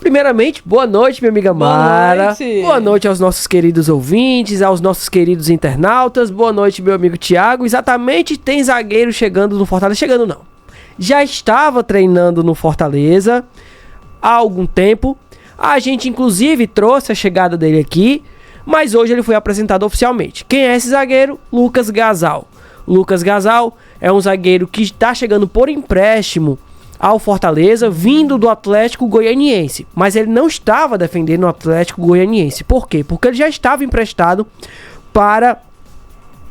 Primeiramente, boa noite, minha amiga Mara. Boa noite. Boa noite aos nossos queridos ouvintes, aos nossos queridos internautas. Boa noite, meu amigo Thiago. Exatamente, tem zagueiro chegando no Fortaleza. Chegando não. Já estava treinando no Fortaleza há algum tempo. A gente, inclusive, trouxe a chegada dele aqui, mas hoje ele foi apresentado oficialmente. Quem é esse zagueiro? Lucas Gasal. Lucas Gasal é um zagueiro que está chegando por empréstimo ao Fortaleza, vindo do Atlético Goianiense. Mas ele não estava defendendo o Atlético Goianiense. Por quê? Porque ele já estava emprestado para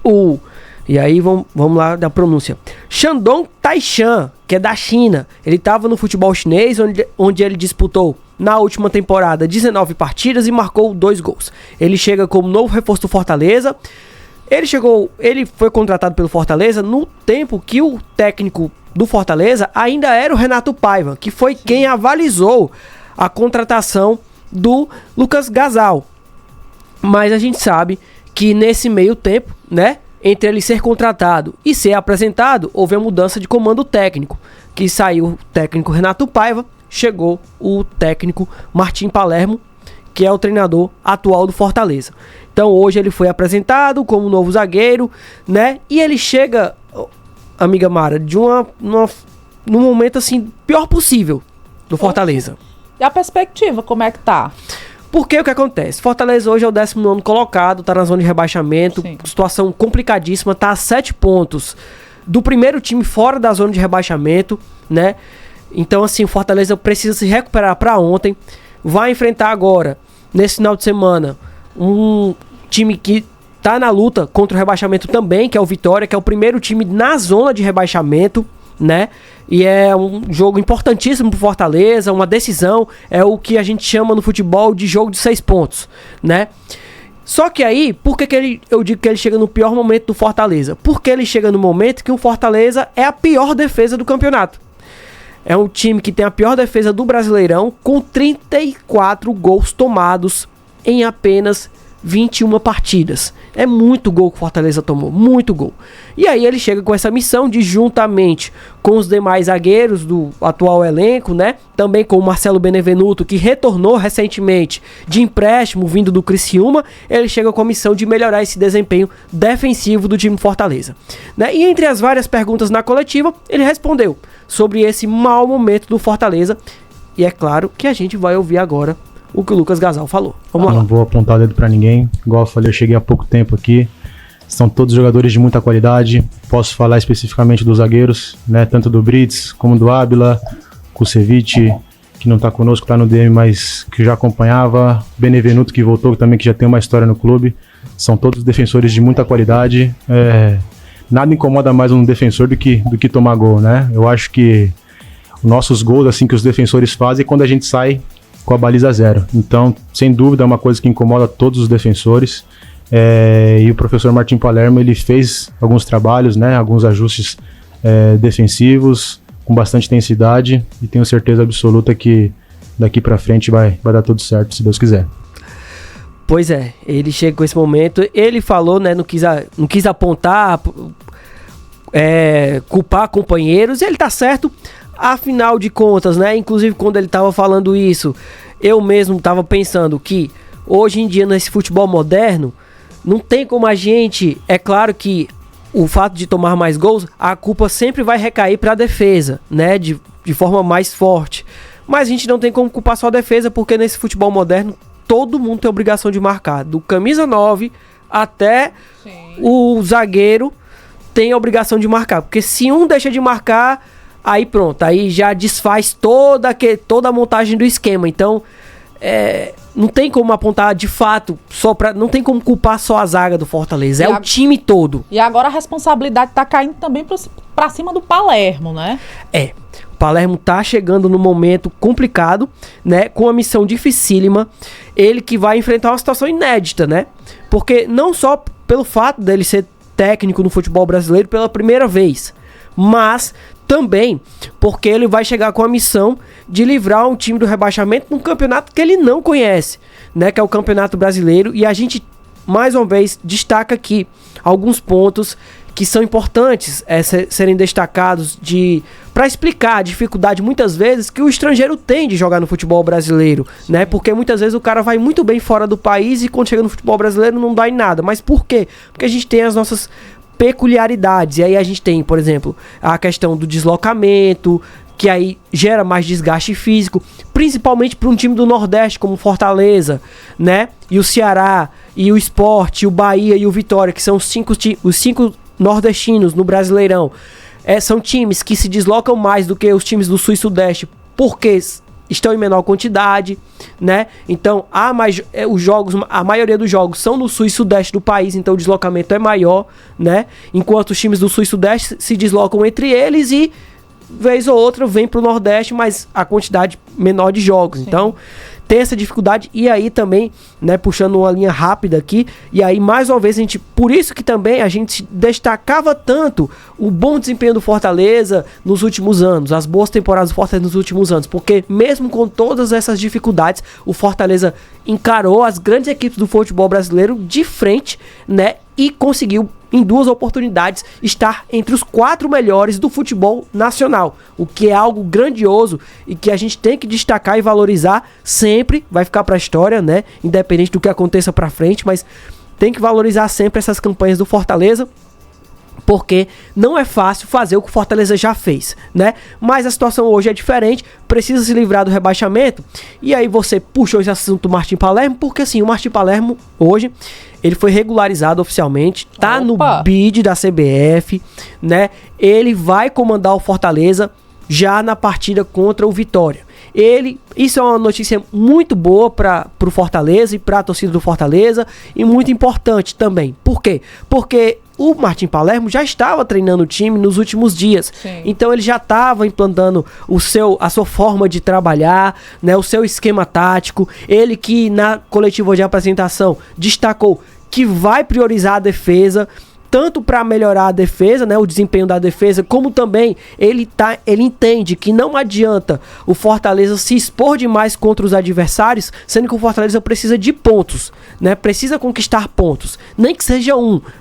o... E aí, vamos lá da pronúncia. Shandong Taishan, que é da China. Ele estava no futebol chinês, onde ele disputou, na última temporada, 19 partidas e marcou 2 gols. Ele chega como novo reforço do Fortaleza. Ele foi contratado pelo Fortaleza no tempo que o técnico do Fortaleza ainda era o Renato Paiva, que foi quem avalizou a contratação do Lucas Gasal. Mas a gente sabe que nesse meio tempo, né, entre ele ser contratado e ser apresentado, houve a mudança de comando técnico, que saiu o técnico Renato Paiva, chegou o técnico Martim Palermo, que é o treinador atual do Fortaleza. Então hoje ele foi apresentado como novo zagueiro, né? E ele chega, amiga Mara, num momento assim, pior possível do Fortaleza. E a perspectiva, como é que tá? Porque o que acontece? Fortaleza hoje é o 19º colocado, tá na zona de rebaixamento, Sim. Situação complicadíssima, tá a 7 pontos do primeiro time fora da zona de rebaixamento, né? Então assim, o Fortaleza precisa se recuperar para ontem, vai enfrentar agora, nesse final de semana, um time que tá na luta contra o rebaixamento também, que é o Vitória, que é o primeiro time na zona de rebaixamento, né? E é um jogo importantíssimo pro Fortaleza, uma decisão, é o que a gente chama no futebol de jogo de 6 pontos, né? Só que aí, por que eu digo que ele chega no pior momento do Fortaleza? Porque ele chega no momento que o Fortaleza é a pior defesa do campeonato. É um time que tem a pior defesa do Brasileirão, com 34 gols tomados em apenas 21 partidas. É muito gol que o Fortaleza tomou, muito gol. E aí ele chega com essa missão de, juntamente com os demais zagueiros do atual elenco, né? Também com o Marcelo Benevenuto, que retornou recentemente de empréstimo vindo do Criciúma, ele chega com a missão de melhorar esse desempenho defensivo do time Fortaleza, né? E entre as várias perguntas na coletiva, ele respondeu sobre esse mau momento do Fortaleza. E é claro que a gente vai ouvir agora o que o Lucas Gasal falou. Vamos lá. Não vou apontar o dedo pra ninguém. Igual eu falei, eu cheguei há pouco tempo aqui. São todos jogadores de muita qualidade. Posso falar especificamente dos zagueiros, né? Tanto do Brits como do Ábila, Kusevich, que não tá conosco, tá no DM, mas que já acompanhava. Benevenuto, que voltou, também que já tem uma história no clube. São todos defensores de muita qualidade. Nada incomoda mais um defensor do que tomar gol, né? Eu acho que os nossos gols, assim, que os defensores fazem, é quando a gente sai com a baliza zero. Então, sem dúvida, é uma coisa que incomoda todos os defensores. E o professor Martim Palermo, ele fez alguns trabalhos, né, alguns ajustes defensivos com bastante intensidade, e tenho certeza absoluta que daqui pra frente vai dar tudo certo, se Deus quiser. Pois é, ele chega com esse momento, ele falou, né, não quis apontar, culpar companheiros, e ele tá certo. Afinal de contas, né, inclusive quando ele tava falando isso, eu mesmo tava pensando que hoje em dia nesse futebol moderno, não tem como a gente, é claro que o fato de tomar mais gols, a culpa sempre vai recair para a defesa, né, de forma mais forte. Mas a gente não tem como culpar só a defesa, porque nesse futebol moderno todo mundo tem obrigação de marcar, do camisa 9 até Sim. o zagueiro tem a obrigação de marcar, porque se um deixa de marcar, aí pronto, aí já desfaz toda a montagem do esquema. Então, não tem como apontar de fato, não tem como culpar só a zaga do Fortaleza, o time todo. E agora a responsabilidade tá caindo também pra cima do Palermo, né? O Palermo tá chegando num momento complicado, né, com uma missão dificílima, ele que vai enfrentar uma situação inédita, né, porque não só pelo fato dele ser técnico no futebol brasileiro pela primeira vez, mas também porque ele vai chegar com a missão de livrar um time do rebaixamento num campeonato que ele não conhece, né, que é o Campeonato Brasileiro. E a gente, mais uma vez, destaca aqui alguns pontos que são importantes serem destacados para explicar a dificuldade muitas vezes que o estrangeiro tem de jogar no futebol brasileiro, né? Porque muitas vezes o cara vai muito bem fora do país e quando chega no futebol brasileiro não dá em nada. Mas por quê? Porque a gente tem as nossas peculiaridades. E aí a gente tem, por exemplo, a questão do deslocamento, que aí gera mais desgaste físico, principalmente para um time do Nordeste como Fortaleza, né? E o Ceará, e o Sport, e o Bahia e o Vitória, que são os cinco nordestinos no Brasileirão. São times que se deslocam mais do que os times do Sul e Sudeste, porque estão em menor quantidade, né? Então, a maioria dos jogos são no Sul e Sudeste do país, então o deslocamento é maior, né? Enquanto os times do Sul e Sudeste se deslocam entre eles e vez ou outra vem pro Nordeste, mas a quantidade menor de jogos. Sim. Então, tem essa dificuldade. E aí também, né, puxando uma linha rápida aqui, e aí mais uma vez por isso que também a gente destacava tanto o bom desempenho do Fortaleza nos últimos anos, as boas temporadas do Fortaleza nos últimos anos, porque mesmo com todas essas dificuldades, o Fortaleza encarou as grandes equipes do futebol brasileiro de frente, né, e conseguiu em 2 oportunidades estar entre os 4 melhores do futebol nacional, o que é algo grandioso e que a gente tem que destacar e valorizar sempre, vai ficar para a história, né, independente do que aconteça para frente, mas tem que valorizar sempre essas campanhas do Fortaleza, porque não é fácil fazer o que o Fortaleza já fez, né? Mas a situação hoje é diferente, precisa se livrar do rebaixamento. E aí você puxou esse assunto do Martim Palermo, porque assim, o Martim Palermo hoje, ele foi regularizado oficialmente, tá no bid da CBF, né? Ele vai comandar o Fortaleza já na partida contra o Vitória. Isso é uma notícia muito boa para o Fortaleza e para a torcida do Fortaleza e muito importante também. Por quê? Porque o Martim Palermo já estava treinando o time nos últimos dias. Sim. Então ele já estava implantando a sua forma de trabalhar, né, o seu esquema tático. Ele que na coletiva de apresentação destacou que vai priorizar a defesa, tanto para melhorar a defesa, né, o desempenho da defesa, como também ele entende que não adianta o Fortaleza se expor demais contra os adversários, sendo que o Fortaleza precisa de pontos, né, precisa conquistar pontos, nem que seja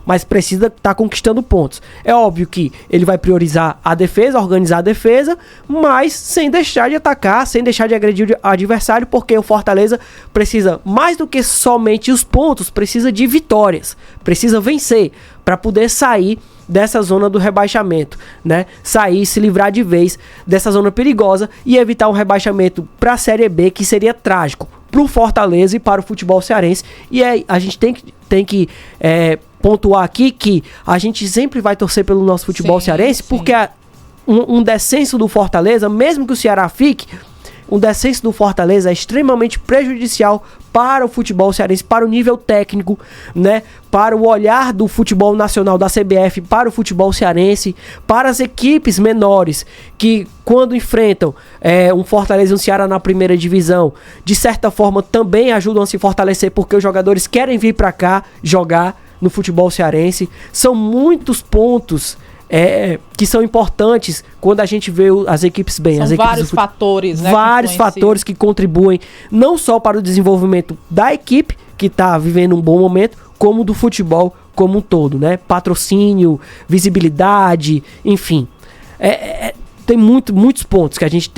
mas precisa estar conquistando pontos. É óbvio que ele vai priorizar a defesa, organizar a defesa, mas sem deixar de atacar, sem deixar de agredir o adversário, porque o Fortaleza precisa, mais do que somente os pontos, precisa de vitórias, precisa vencer, para poder sair dessa zona do rebaixamento, né? Sair, se livrar de vez dessa zona perigosa e evitar um rebaixamento para a Série B, que seria trágico para o Fortaleza e para o futebol cearense. E a gente tem que pontuar aqui que a gente sempre vai torcer pelo nosso futebol cearense, porque um descenso do Fortaleza, mesmo que o Ceará fique, um descenso do Fortaleza é extremamente prejudicial para o futebol cearense, para o nível técnico, né? Para o olhar do futebol nacional da CBF, para o futebol cearense, para as equipes menores que quando enfrentam um Fortaleza e um Ceará na primeira divisão, de certa forma também ajudam a se fortalecer, porque os jogadores querem vir para cá jogar no futebol cearense. São muitos pontos que são importantes quando a gente vê as equipes bem. São vários fatores, né? Vários fatores que contribuem não só para o desenvolvimento da equipe, que está vivendo um bom momento, como do futebol como um todo, né? Patrocínio, visibilidade, enfim. Tem muitos pontos que a gente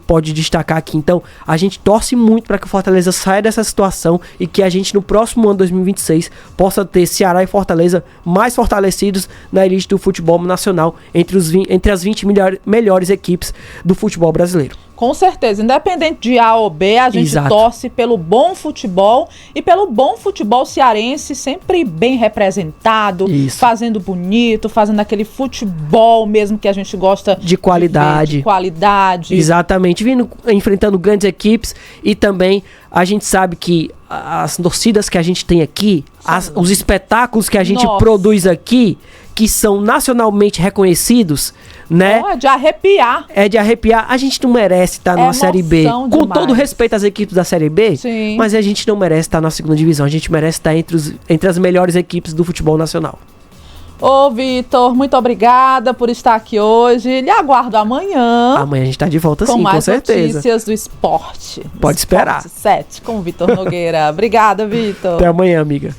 pode destacar aqui. Então, a gente torce muito para que o Fortaleza saia dessa situação e que a gente, no próximo ano, 2026, possa ter Ceará e Fortaleza mais fortalecidos na elite do futebol nacional, entre as 20 melhores equipes do futebol brasileiro. Com certeza, independente de A ou B, a gente torce pelo bom futebol e pelo bom futebol cearense, sempre bem representado, fazendo bonito, fazendo aquele futebol mesmo que a gente gosta de qualidade. De qualidade. Exatamente, enfrentando grandes equipes e também a gente sabe que as torcidas que a gente tem aqui, os espetáculos que a gente produz aqui, que são nacionalmente reconhecidos, né? É de arrepiar. É de arrepiar. A gente não merece estar numa Série B. Com todo respeito às equipes da Série B, mas a gente não merece estar na segunda divisão. A gente merece estar entre as melhores equipes do futebol nacional. Ô, Vitor, muito obrigada por estar aqui hoje. Lhe aguardo amanhã. Amanhã a gente tá de volta sim, com certeza. Com mais notícias do esporte. Pode esperar. Esporte 7 com o Vitor Nogueira. Obrigada, Vitor. Até amanhã, amiga.